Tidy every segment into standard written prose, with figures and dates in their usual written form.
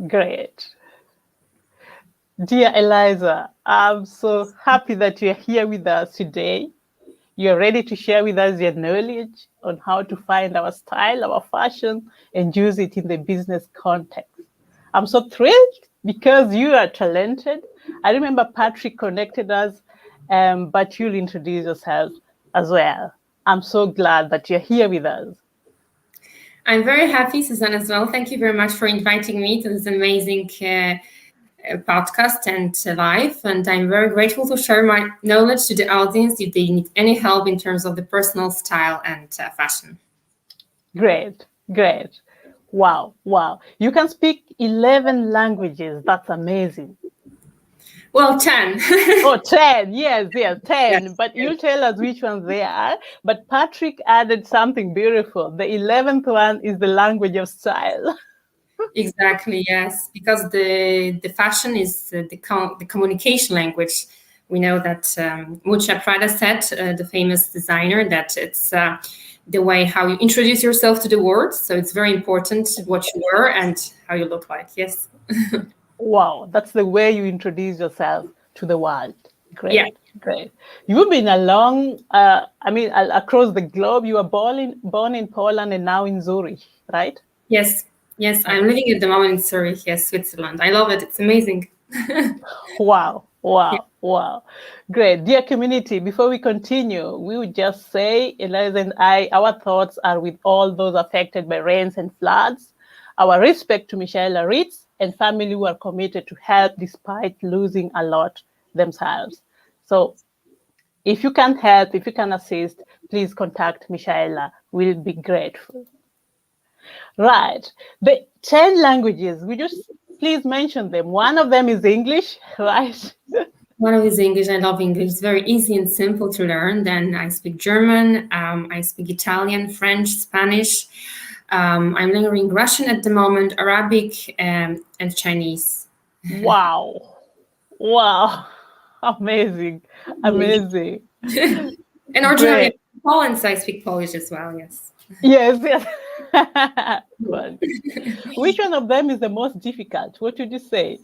Great. Dear Eliza, I'm so happy that you're here with us today. You're ready to share with us your knowledge on how to find our style, our fashion, and use it in the business context. I'm so thrilled because you are talented. I remember Patrick connected us, but you'll introduce yourself as well. I'm so glad that you're here with us. I'm very happy, Suzanne, as well. Thank you very much for inviting me to this amazing podcast and live. And I'm very grateful to share my knowledge to the audience if they need any help in terms of the personal style and fashion. Great, great. Wow, wow. You can speak 11 languages. That's amazing. Well, 10. Oh, 10. Yes, 10. Yes. But you'll tell us which ones they are. But Patrick added something beautiful. The 11th one is the language of style. Exactly, yes. Because the fashion is the communication language. We know that Mucha Prada said, the famous designer, that it's the way how you introduce yourself to the world. So it's very important what you wear and how you look like. Yes. Wow, that's the way you introduce yourself to the world. Great, Yeah. great. You've been across the globe. You were born in Poland and now in Zurich, right? Yes. Yes. I'm living at the moment in Zurich, yes, Switzerland. I love it. It's amazing. Wow, wow, wow. Great. Dear community, before we continue, we would just say, Eliza and I, our thoughts are with all those affected by rains and floods. Our respect to Michaela Ritz and family who are committed to help despite losing a lot themselves. So if you can help, if you can assist, please contact Michaela. We'll be grateful. Right. The 10 languages, we just please mention them. One of them is English, right? One of is English. I love English. It's very easy and simple to learn. Then I speak German. I speak Italian, French, Spanish. I'm learning Russian at the moment, Arabic, and Chinese. Wow. Wow. Amazing. Amazing. And originally in Poland, so I speak Polish as well, yes. Yes, yes. Well, which one of them is the most difficult? What would you say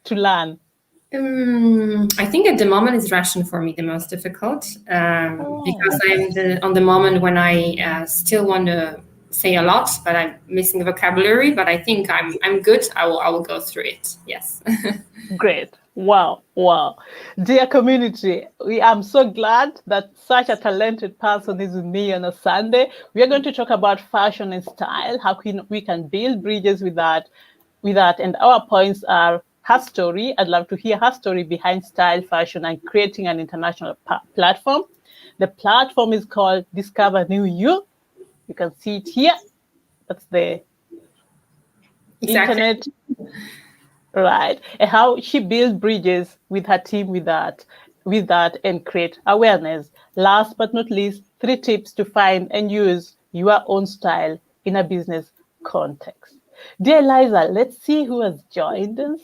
to learn? I think at the moment it's Russian for me the most difficult because I'm on the moment when I still want to say a lot, but I'm missing the vocabulary. But I think I'm good. I will go through it. Yes. Great. Wow. Wow. Dear community, I'm so glad that such a talented person is with me on a Sunday. We are going to talk about fashion and style, how we can build bridges with that. And our points are her story. I'd love to hear her story behind style, fashion, and creating an international platform. The platform is called DiscoverNewU. You can see it here. That's the internet. Right. And how she builds bridges with her team with that and create awareness. Last but not least, 3 tips to find and use your own style in a business context. Dear Eliza, let's see who has joined us.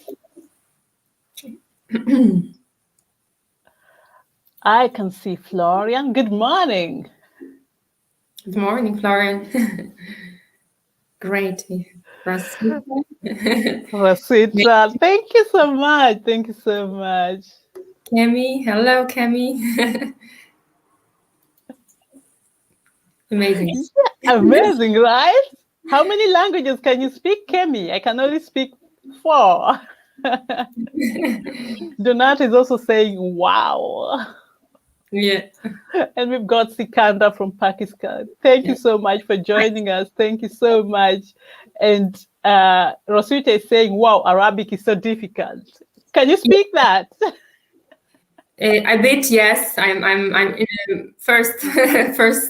I can see Florian. Good morning. Good morning, Florian. Great. Rosita, thank you so much. Thank you so much. Kemi, hello, Kemi. Amazing. Yeah, amazing, right? How many languages can you speak, Kemi? I can only speak 4. Donat is also saying, wow. Yeah. And we've got Sikanda from Pakistan. Thank you so much for joining us. Thank you so much. And Rosita is saying, wow, Arabic is so difficult. Can you speak that? A bit, yes. I'm in the first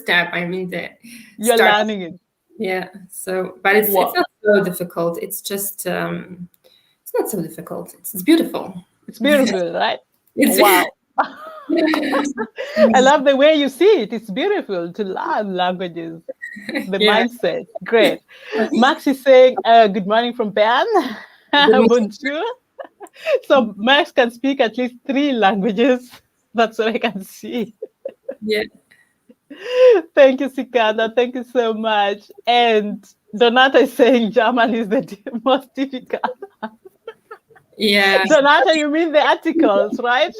step. I'm in the You're learning it. Yeah. So, but it's not so difficult. It's just it's not so difficult. It's beautiful. It's beautiful, right? Wow. I love the way you see it. It's beautiful to learn languages. The mindset. Great. Max is saying, good morning from Bern. Bonjour. So Max can speak at least 3 languages. That's what I can see. Yeah. Thank you, Sikanda. Thank you so much. And Donata is saying German is the most difficult. Yeah, Donata, you mean the articles, right?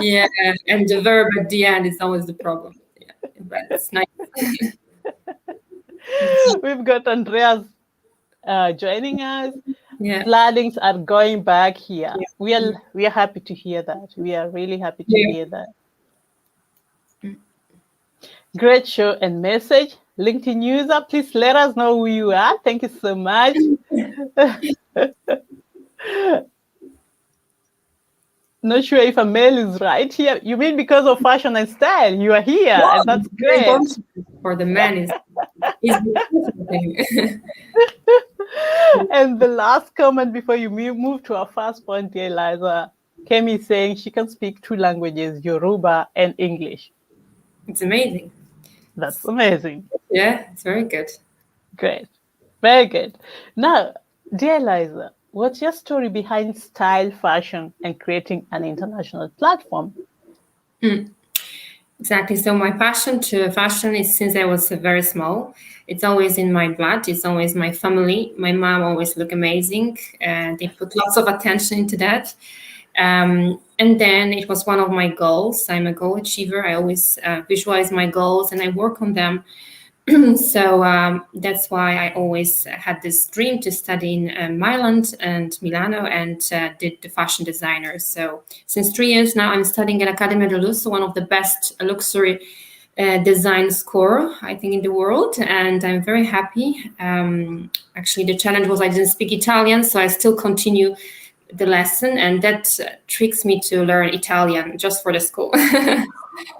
yeah, and the verb at the end is always the problem. Yeah, but it's nice. We've got Andreas joining us. Yeah, Floodings are going back here. yeah, We are happy to hear that. We are really happy to yeah. hear that. Great show and message. LinkedIn user, please let us know who you are. Thank you so much. Not sure if a mail is right here. You mean because of fashion and style? You are here, Wow, and that's very great. important for the man is the important thing. And the last comment before you move to our first point, dear Eliza, Kemi saying she can speak two languages, Yoruba and English. It's amazing. That's amazing. Yeah, it's very good. Great. Very good. Now, dear Eliza, what's your story behind style, fashion, and creating an international platform? Exactly. So my passion to fashion is since I was very small. It's always in my blood. It's always my family. My mom always look amazing, and they put lots of attention into that. And then it was one of my goals. I'm a goal achiever. I always visualize my goals and I work on them. So that's why I always had this dream to study in Milan and Milano and did the fashion designer. So since 3 years now, I'm studying at Accademia del Lusso, one of the best luxury design school, I think, in the world. And I'm very happy. Actually, the challenge was I didn't speak Italian, so I still continue the lesson. And that tricks me to learn Italian just for the school.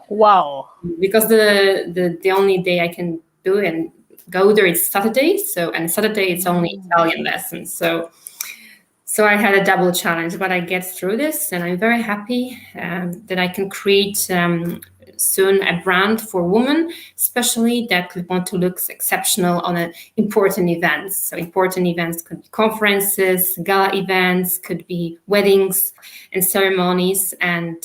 Wow. Because the only day I can do it and go there is Saturday. So and Saturday it's only Italian lessons. So I had a double challenge, but I get through this, and I'm very happy that I can create soon a brand for women, especially that want to look exceptional on important events. So important events could be conferences, gala events, could be weddings and ceremonies, and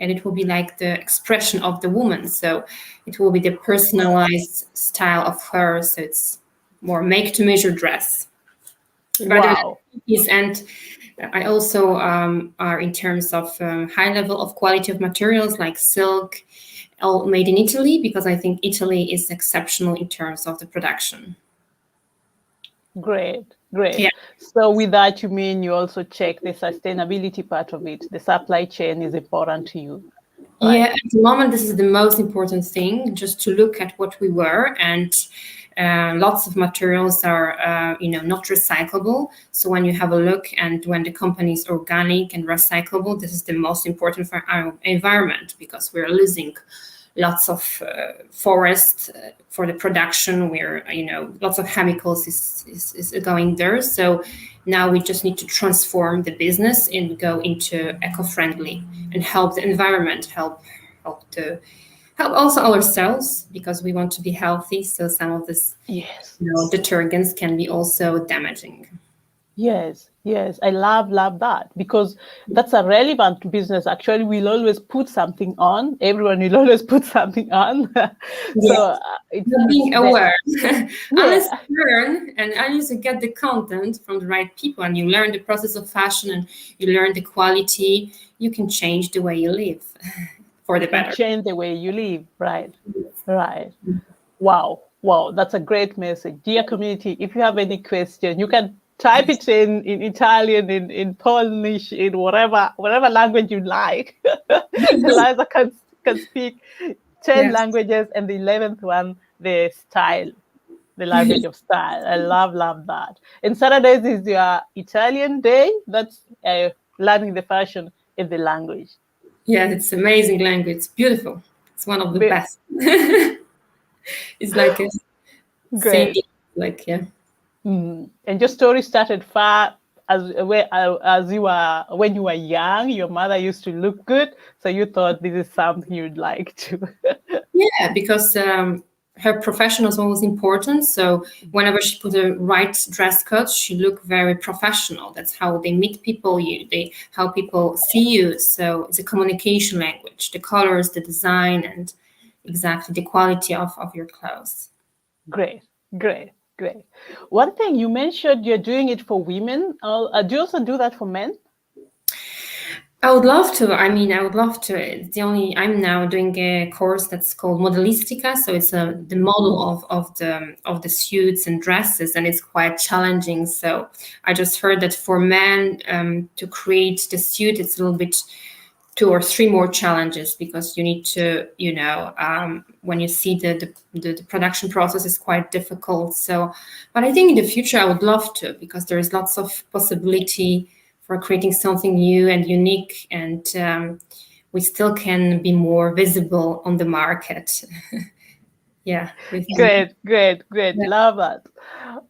it will be like the expression of the woman. So it will be the personalized style of her. So it's more make-to-measure dress. Wow. And I also are in terms of high level of quality of materials like silk, all made in Italy, because I think Italy is exceptional in terms of the production. Great, great. Yeah. So with that, you mean you also check the sustainability part of it. The supply chain is important to you. Right? Yeah, at the moment, this is the most important thing, just to look at what we wear, and lots of materials are, not recyclable. So when you have a look, and when the company is organic and recyclable, this is the most important for our environment, because we're losing lots of forest for the production, where lots of chemicals is going there. So now we just need to transform the business and go into eco-friendly and help the environment, help also ourselves, because we want to be healthy. So some of this detergents can be also damaging. Yes, I love that, because that's a relevant business. Actually, we'll always put something on. Everyone will always put something on. So it's being aware. Unless Yeah. you learn and unless you get the content from the right people, and you learn the process of fashion, and you learn the quality, you can change the way you live for the better. Change the way you live. Right. Wow, that's a great message. Dear community, if you have any question, you can type it in Italian, in Polish, in whatever language you like. Eliza can speak 10 languages, and the 11th one, the language of style. I love that. And Saturdays is your Italian day. That's learning the fashion in the language. Yeah, it's amazing language. It's beautiful. It's one of the best. It's like a singing, like, yeah. And your story started far as you were when you were young. Your mother used to look good, so you thought this is something you'd like to. Yeah, because her profession was always important. So whenever she put the right dress code, she looked very professional. That's how they meet people. How people see you. So it's a communication language. The colors, the design, and exactly the quality of your clothes. Great, great, great. One thing you mentioned, you're doing it for women. Do you also do that for men? I would love to. I mean, I would love to. It's the only. I'm now doing a course that's called Modelistica, so it's the model of the suits and dresses, and it's quite challenging. So I just heard that for men to create the suit, it's a little bit 2 or 3 more challenges, because you need to, when you see the production process is quite difficult. So, but I think in the future I would love to, because there is lots of possibility for creating something new and unique, and we still can be more visible on the market. Yeah. Great, great, great. Love that.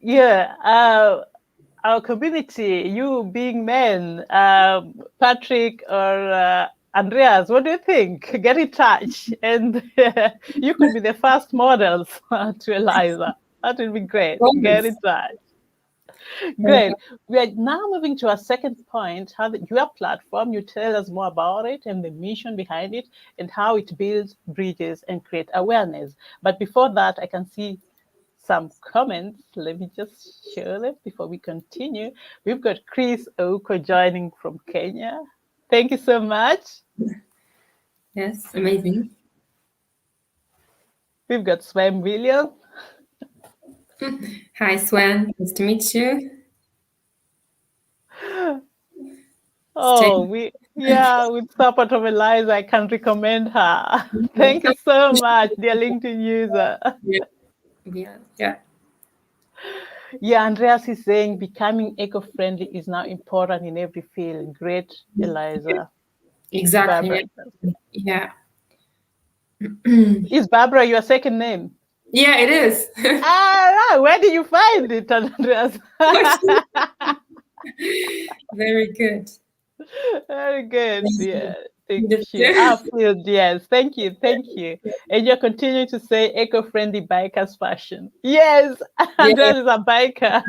Yeah. Our community, you being men, Patrick or Andreas, what do you think? Get in touch, and you could be the first models to Eliza. That would be great. Get in touch. Great. We are now moving to our second point, how your platform, you tell us more about it and the mission behind it and how it builds bridges and create awareness. But before that, I can see some comments. Let me just share them before we continue. We've got Chris Ouko joining from Kenya. Thank you so much. Yes, amazing. We've got Sven William. Hi, Sven. Nice to meet you. Oh, with support of Eliza, I can recommend her. Thank you so much, dear LinkedIn user. Yeah. Yeah, Andreas is saying becoming eco-friendly is now important in every field. Great, Eliza. Exactly. Barbara. Yeah. Is Barbara your second name? Yeah, it is. Where did you find it, Andreas? Very good. Very good. Yeah. Thank you. Field, yes. Thank you. Thank you. And you're continuing to say eco-friendly bikers fashion. Yes. Andreas is a biker.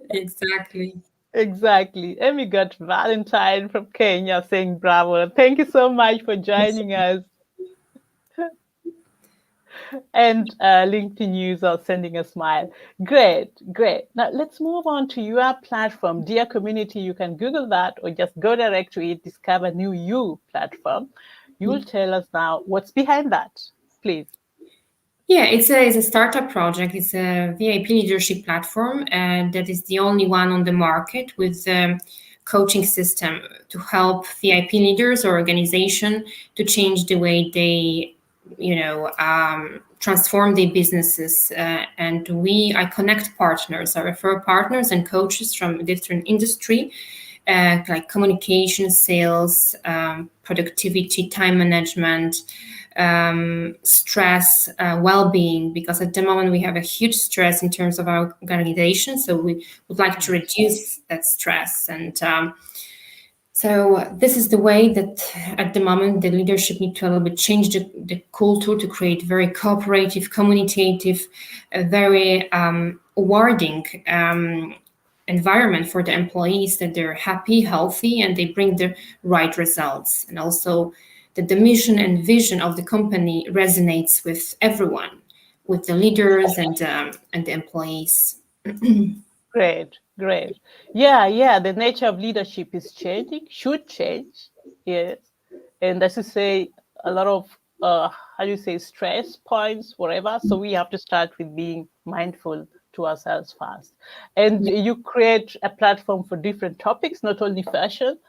Exactly. Exactly. And we got Valentine from Kenya saying bravo. Thank you so much for joining us. And LinkedIn user sending a smile. Great, great. Now let's move on to your platform. Dear community, you can Google that or just go direct to it, DiscoverNewU platform. You will tell us now what's behind that, please. Yeah, it's a startup project. It's a VIP leadership platform, and that is the only one on the market with coaching system to help VIP leaders or organization to change the way they, transform their businesses. And I connect partners, I refer partners and coaches from different industry, like communication, sales, productivity, time management, stress, well-being, because at the moment we have a huge stress in terms of our organization. So we would like to reduce that stress. And so this is the way that at the moment the leadership need to a little bit change the culture to create very cooperative, communicative, very awarding environment for the employees, that they're happy, healthy, and they bring the right results. And also that the mission and vision of the company resonates with everyone, with the leaders and the employees. Great, great. Yeah. The nature of leadership is changing, should change. Yes. And as you say, a lot of stress points, whatever. So we have to start with being mindful to ourselves first. And you create a platform for different topics, not only fashion.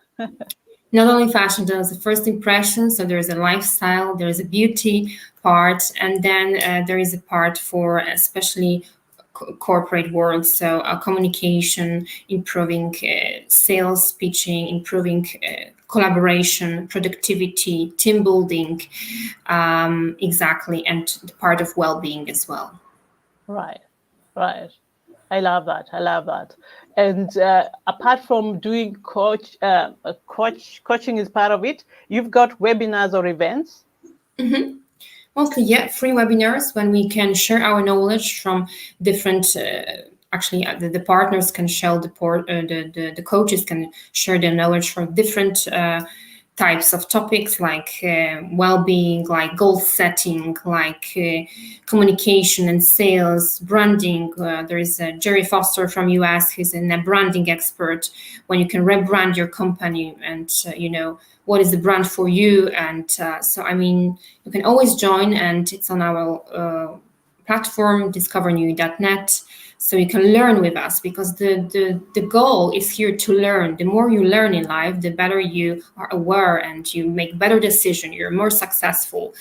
Not only fashion, there's a first impression, so there's a lifestyle, there's a beauty part, and then there is a part for especially corporate world, so communication, improving sales pitching, improving collaboration, productivity, team building, exactly, and the part of well-being as well. Right. I love that. And apart from doing coaching is part of it, you've got webinars or events. Mm-hmm. Mostly, yeah, free webinars when we can share our knowledge from different. Actually, the partners can share the coaches can share their knowledge from different types of topics like well-being, like goal setting, like communication and sales, branding. There is Jerry Foster from US, who's a branding expert, when you can rebrand your company and what is the brand for you. And so I mean, you can always join, and it's on our platform discovernewu.net. So you can learn with us, because the goal is here to learn. The more you learn in life, the better you are aware and you make better decisions. You're more successful.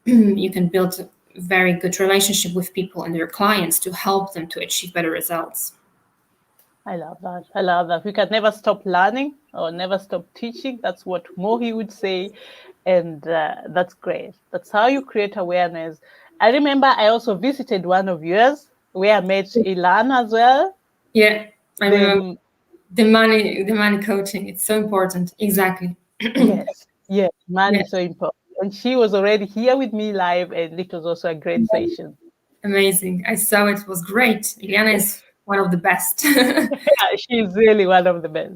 You can build a very good relationship with people and your clients to help them to achieve better results. I love that. I love that. We can never stop learning or never stop teaching. That's what Mohi would say. And that's great. That's how you create awareness. I remember I also visited one of yours where I met Ilan as well. Yeah, I remember the money coaching. It's so important. Exactly. Yes, money is so important. And she was already here with me live, and it was also a great session. Amazing. I saw it. It was great. Iliana is one of the best. Yeah, she's really one of the best.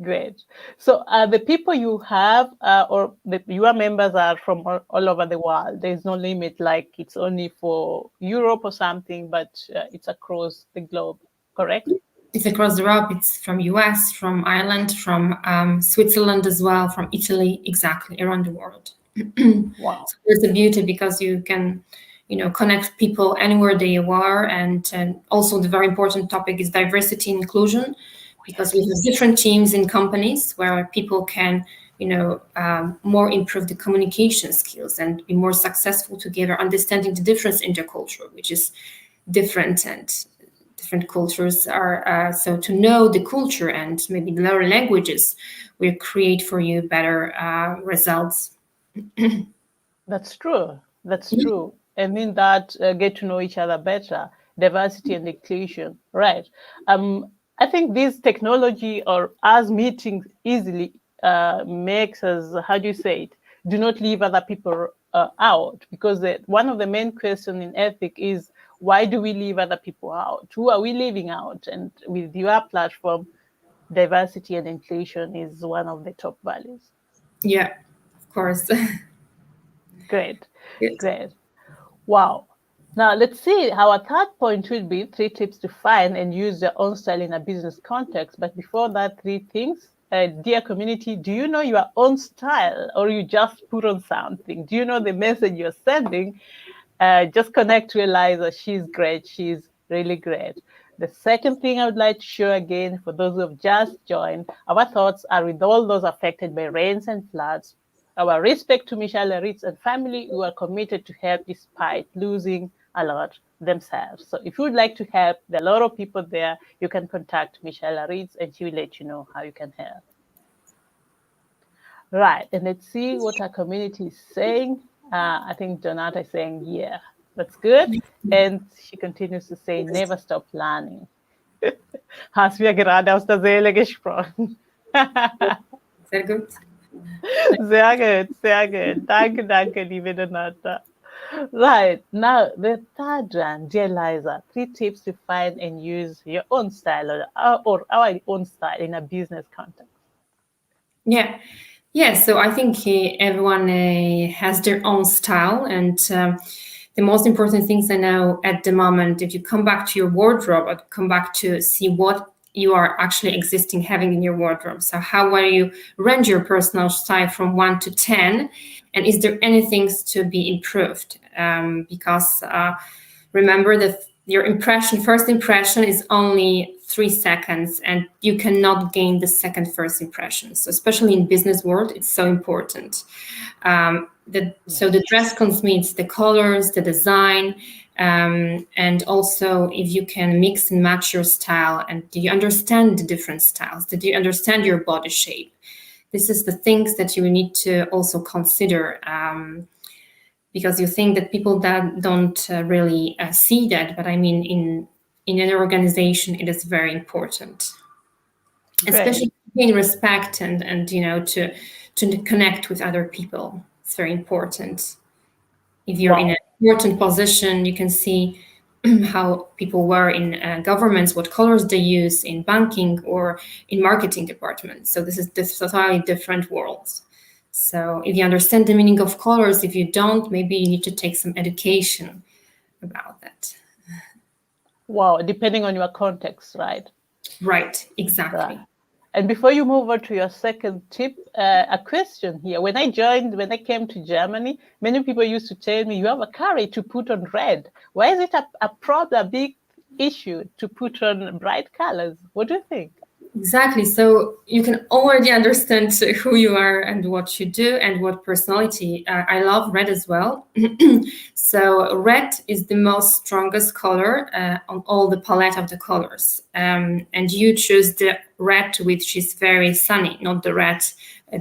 Great. So the people you have or your members are from all over the world. There's no limit, like it's only for Europe or something, but it's across the globe, correct? It's across Europe. It's from US, from Ireland, from Switzerland as well, from Italy, exactly, around the world. Wow. So there's a beauty, because you can connect people anywhere they are. And also the very important topic is diversity and inclusion, because we have different teams in companies where people can more improve the communication skills and be more successful together, understanding the difference in their culture, which is different, and different cultures are so to know the culture and maybe learn languages will create for you better results. That's true. And in that, get to know each other better, diversity and inclusion, right? I think this technology or us meeting easily makes us, how do you say it, do not leave other people out, because one of the main questions in ethic is, why do we leave other people out? Who are we leaving out? And with your platform, diversity and inclusion is one of the top values. Yeah, of course. Great. Wow. Now let's see. Our third point will be 3 tips to find and use your own style in a business context. But before that, 3 things. Dear community, do you know your own style, or you just put on something? Do you know the message you're sending? Just connect to Eliza. She's great. She's really great. The second thing I would like to share again, for those who have just joined, our thoughts are with all those affected by rains and floods. Our respect to Michelle Ritz and family, who are committed to help despite losing a lot themselves. So if you would like to help, there are a lot of people there. You can contact Michelle Ritz and she will let you know how you can help. Right, and let's see what our community is saying. I think Donata is saying, yeah, that's good. And she continues to say, never stop learning. Hast mir gerade aus der Seele gesprochen. Sehr gut. Sehr gut. Danke, liebe Donata. Right, now the third one, dear Eliza, 3 tips to find and use your own style or our own style in a business context. Yeah, so I think everyone has their own style, and the most important things I know at the moment, if you come back to your wardrobe, or come back to see what you are actually having in your wardrobe. So how will you range your personal style from 1 to 10? And is there anything to be improved? Because remember that your first impression is only 3 seconds, and you cannot gain the first impression. So especially in business world, it's so important. So the dress code means the colors, the design, and also if you can mix and match your style, and do you understand the different styles? Do you understand your body shape? This is the things that you need to also consider, because you think that people that don't really see that, but I mean in an organization it is very important. Great. Especially in respect and to connect with other people. It's very important. If you're in an important position, you can see how people wear in governments, what colors they use in banking or in marketing departments. So this is totally different worlds. So if you understand the meaning of colors, if you don't, maybe you need to take some education about that. Wow, depending on your context, right? Right, exactly. Right. And before you move on to your second tip, a question here. When I came to Germany, many people used to tell me, you have a courage to put on red. Why is it a problem, a big issue to put on bright colors? What do you think? Exactly. So you can already understand who you are and what you do and what personality. I love red as well. So red is the most strongest color on all the palette of the colors. And you choose the red which is very sunny, not the red,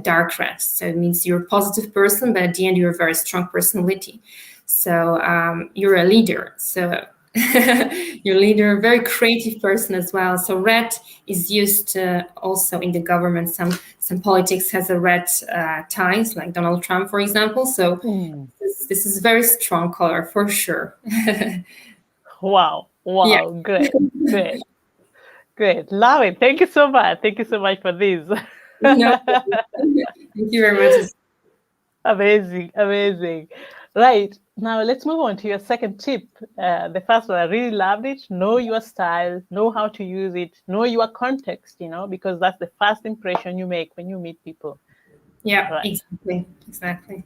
dark red. So it means you're a positive person, but at the end you're a very strong personality. So you're a leader. So your leader, very creative person as well. So red is used also in the government. Some politics has a red ties, like Donald Trump, for example. So this is very strong color for sure. Wow, Yeah. great, great, great. Love it. Thank you so much. Thank you so much for this. No, thank you very much. Amazing, amazing. Right. Now let's move on to your second tip. The first one, I really loved it. Know your style, know how to use it, know your context, because that's the first impression you make when you meet people. Yeah, Right. exactly.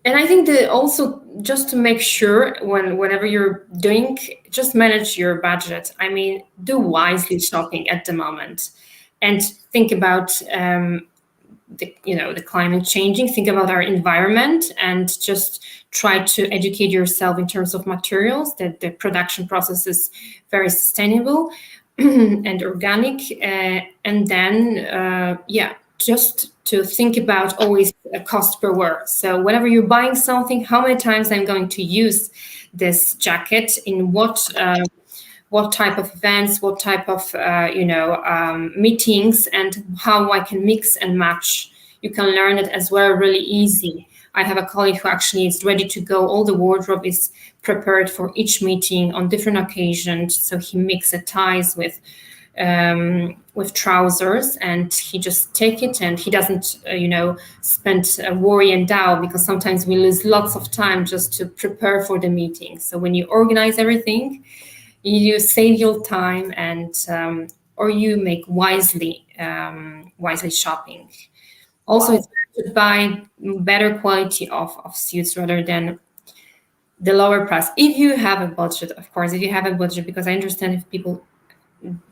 And I think that also just to make sure whenever you're doing, just manage your budget. I mean, do wisely shopping at the moment, and think about the climate changing. Think about our environment, and just try to educate yourself in terms of materials, that the production process is very sustainable and organic, and then just to think about always a cost per wear. So whenever you're buying something, how many times I'm going to use this jacket, in what type of events, what type of meetings, and how I can mix and match. You can learn it as well really easy. I have a colleague who actually is ready to go. All the wardrobe is prepared for each meeting on different occasions. So he mixes ties with trousers, and he just take it, and he doesn't spend worry and doubt, because sometimes we lose lots of time just to prepare for the meeting. So when you organize everything, you save your time, and or you make wisely shopping. Also, it's better to buy better quality of suits rather than the lower price, if you have a budget, of course. If you have a budget, because I understand if people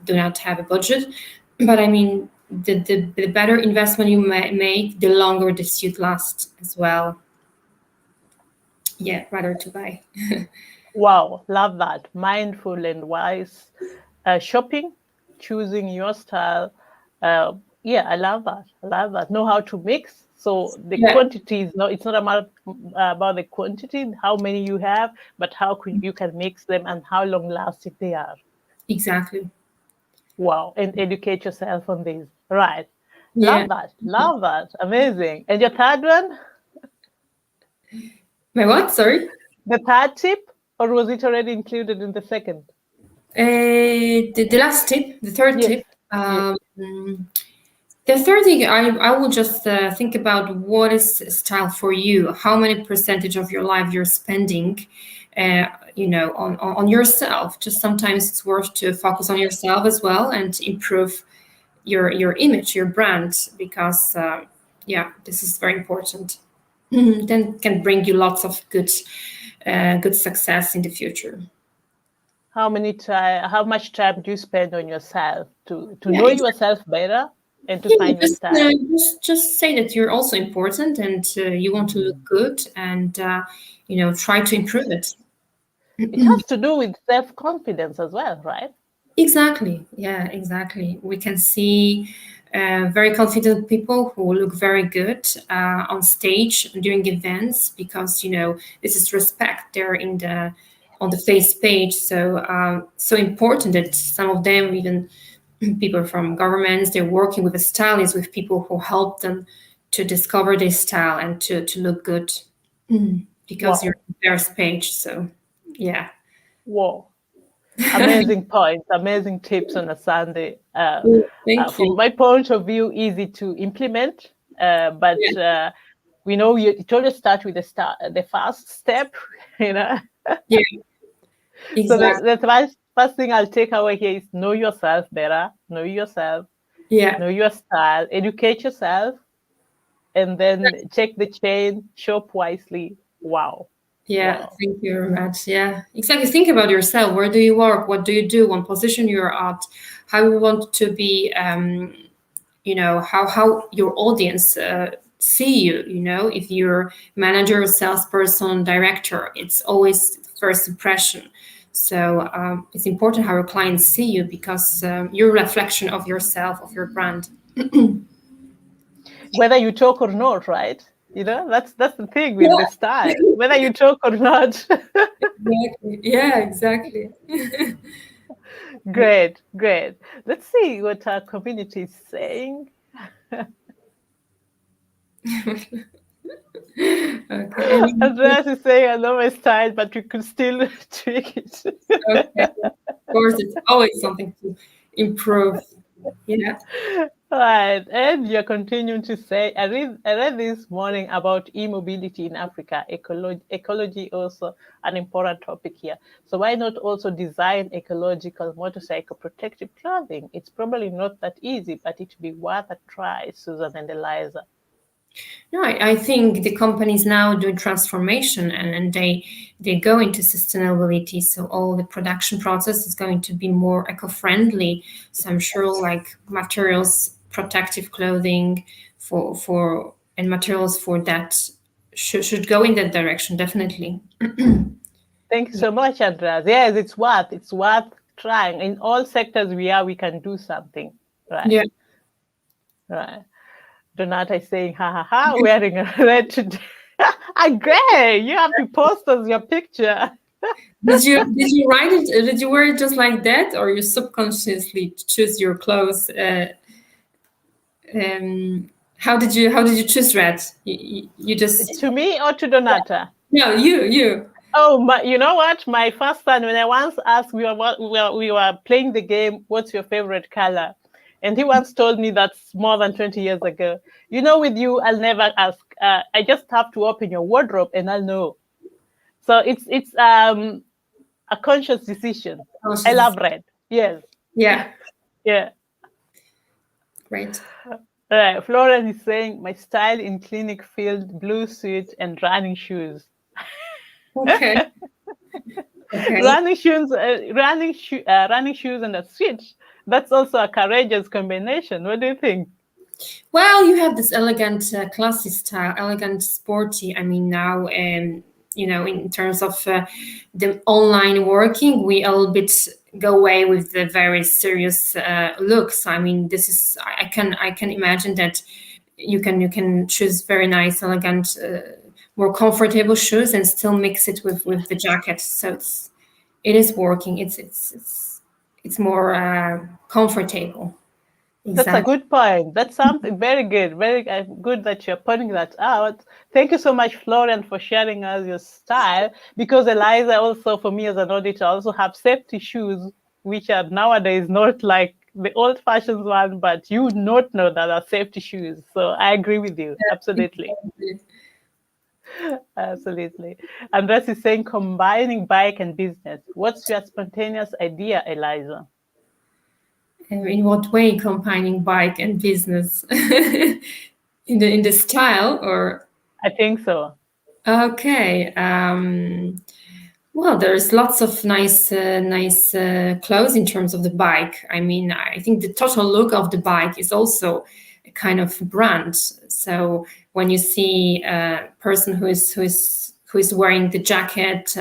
do not have a budget, but I mean, the better investment you make, the longer the suit lasts as well. Yeah, rather to buy. Wow, love that. Mindful and wise shopping, choosing your style. I love that. I love that. Know how to mix. So the Yeah, quantity is not. It's not about the quantity, how many you have, but how you can mix them and how long lasting they are. exactly. Wow, and educate yourself on this. Right. Yeah. Love that. Love that. Amazing. And your third one, My what? Sorry. the third tip, or was it already included in the second? The last tip, the third Yes. tip. The third thing, I will just think about what is style for you. How many percentage of your life you're spending, on yourself. Just sometimes it's worth to focus on yourself as well and improve your image, your brand, because this is very important. Then can bring you lots of good success in the future. How much time do you spend on yourself to Yeah, know yourself better and to yeah, find your style? just say that you're also important, and you want to look good, and try to improve it. It has to do with self-confidence as well, right? Exactly. Yeah, exactly. We can see very confident people who look very good on stage during events, because this is respect. They're on the face page, so important that some of them, even people from governments, they're working with a stylist, with people who help them to discover their style and to look good, because you're Wow. on their page. So Yeah. Whoa. Amazing points, amazing tips on a Sunday. Thank From you. my point of view, easy to implement, but Yeah. we know it always starts with the first step, you know. Yeah. So Exactly. the first thing I'll take away here is know yourself better, know yourself, Yeah. know your style, educate yourself, and then check the chain, shop wisely. Wow. Yeah, Wow. thank you very much. Yeah, exactly. Think about yourself. Where do you work? What do you do? What position you're at? How you want to be? How your audience see you. If you're manager, salesperson, director, it's always first impression. So it's important how your clients see you because you're a reflection of yourself, of your brand. Whether you talk or not, right? You know, that's the thing with the style. Yeah. Whether you talk or not. Exactly. Yeah, exactly. Great, great. Let's see what our community is saying. Okay. Any Andreas is saying, I know my style, but you could still tweak it. Okay. Of course, it's always something to improve. Yeah. Right. And you're continuing to say, I read this morning about e-mobility in Africa, ecology also an important topic here. So why not also design ecological motorcycle protective clothing? It's probably not that easy, but it would be worth a try, Susan and Eliza. No, I think the companies now do transformation and they go into sustainability. So all the production process is going to be more eco-friendly. So I'm sure like materials, protective clothing for and materials for that should go in that direction, definitely. Thank you so much, Andreas. Yes, it's worth trying. In all sectors we can do something. Right. Yeah. Right. Donata is saying, ha ha ha, wearing a red today. Agree. You have to post us your picture. Did you write it? Did you wear it just like that, or you subconsciously choose your clothes? How did you choose red? You just To me or to Donata? no you. Oh, you know what? My first son, when I once asked, we were playing the game, what's your favorite color? And he once told me that's more than 20 years ago. You know, with you, I'll never ask. I just have to open your wardrobe and I'll know. So it's a conscious decision. I love red. Yes. Yeah, Yeah. great. Florence is saying my style in clinic field blue suit and running shoes. Okay. Okay. Running shoes and a switch. That's also a courageous combination. What do you think? Well, you have this elegant, classy style, elegant, sporty. I mean, now, in terms of the online working, we a little bit go away with the very serious looks. I mean, this is I can imagine that you can choose very nice, elegant, more comfortable shoes and still mix it with the jacket. So it is working. It's more comfortable. That's a Exactly. good point. That's something very good. Very good that you're pointing that out. Thank you so much, Florian, for sharing us your style. Because Eliza, also for me as an auditor, also have safety shoes, which are nowadays not like the old-fashioned one, but you would not know that are safety shoes. So I agree with you. Absolutely. Absolutely. Andres is saying combining bike and business. What's your spontaneous idea, Eliza? In what way combining bike and business in the style or I think so. okay well there's lots of nice clothes in terms of the bike. I mean, I think the total look of the bike is also a kind of brand. So when you see a person who is wearing the jacket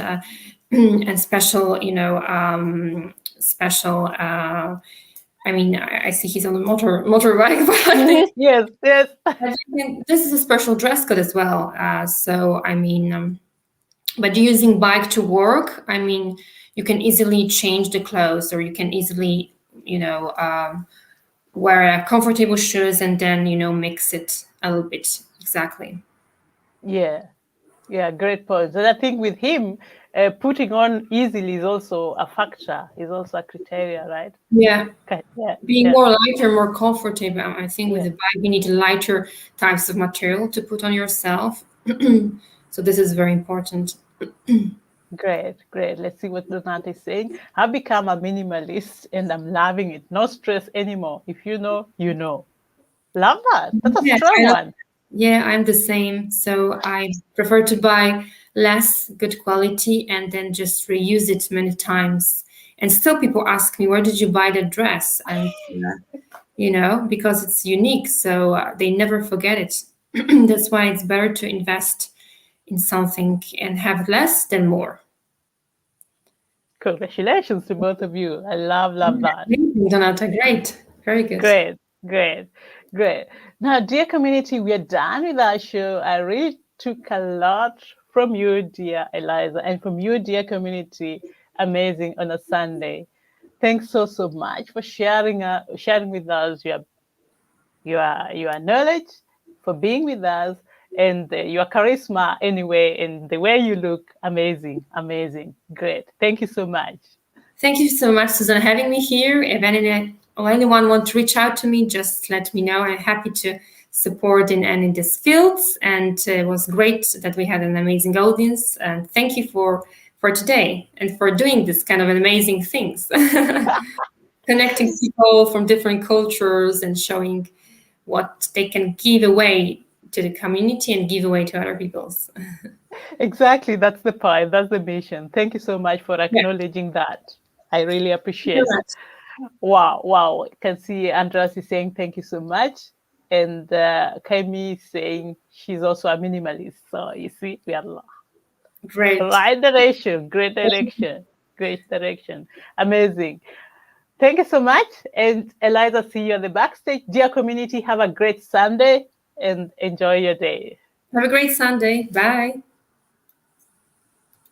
and special special I mean, I see he's on a motorbike, but I think, Yes, yes. this is a special dress code as well. So I mean, but using bike to work, I mean, you can easily change the clothes, or you can easily, wear comfortable shoes and then mix it a little bit. Exactly. Yeah. Yeah, great point. And I think with him, putting on easily is also a factor, is also a criteria, right? Yeah. Okay. Yeah, Being yeah, more lighter, more comfortable. I think with yeah. the bag, you need lighter types of material to put on yourself. So this is very important. Great, great. Let's see what Donat is saying. I've become a minimalist and I'm loving it. No stress anymore. If you know, you know. Love that. That's a Yes, strong one. yeah, I'm the same. So I prefer to buy less good quality and then just reuse it many times. And still people ask me, where did you buy the dress? And, because it's unique. So they never forget it. That's why it's better to invest in something and have less than more. Congratulations to both of you. I love that. Thank you, Donata. Great. Very good. Great, great, great. Now, dear community, we are done with our show. I really took a lot from you, dear Eliza, and from you, dear community. Amazing on a Sunday. Thanks so much for sharing with us your knowledge, for being with us, and your charisma anyway, and the way you look. Amazing, great. Thank you so much. Thank you so much, Susan, having me here. If anyone want to reach out to me, just let me know. I'm happy to support in this field. And it was great that we had an amazing audience. And thank you for today and for doing this kind of amazing things. Connecting people from different cultures and showing what they can give away to the community and give away to other people's. Exactly, that's the point. That's the mission. Thank you so much for Yeah. acknowledging that. I really Thank you appreciate. very much. Wow. You can see Andras is saying thank you so much. And Kaimi is saying she's also a minimalist. So you see, we are Great. right direction, great direction. Amazing. Thank you so much. And Eliza, see you on the backstage. Dear community, have a great Sunday and enjoy your day. Have a great Sunday. Bye.